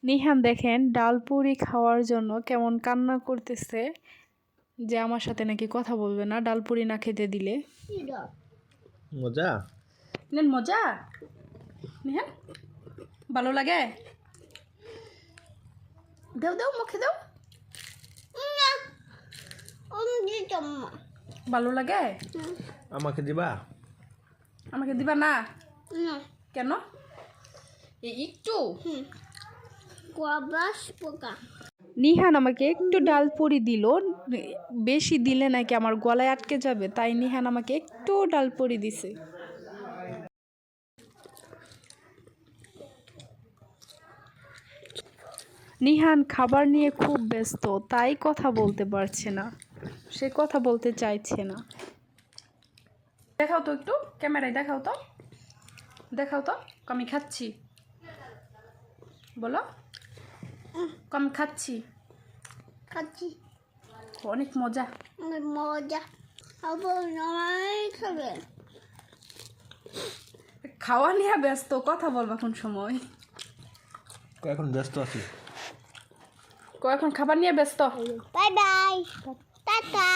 নিহান দেখেন ডালপুরি খাওয়ার জন্য কেমন কান্না করতেছে, যে আমার সাথে নাকি কথা বলবে না ডালপুরি না খেতে দিলে। মজা নেন মজা। নিহান ভালো লাগে, দাও দাও মুখে দাও। ভালো লাগে, আমাকে দিবা? আমাকে দিবা না কেন? একটু নিহান আমাকে একটু ডালপুরি দিল, বেশি দিলে নাকি আমার গলায় আটকে যাবে, তাই নিহান আমাকে একটু ডালপুরি দিছে। নিহান খাবার নিয়ে খুব ব্যস্ত, তাই কথা বলতে পারছে না, সে কথা বলতে চাইছে না। দেখাও তো একটু ক্যামেরায়, দেখাও তো, দেখাও তো আমি খাচ্ছি, বলো আমি খাচ্ছি। খাচ্ছি অনেক মজা, অনেক মজা। খাবে খাওয়া নিয়ে ব্যস্ত, কথা বলবা কোন সময়? এখন ব্যস্ত আছি। এখন খাবার নিয়ে ব্যস্ত। Bye bye tata.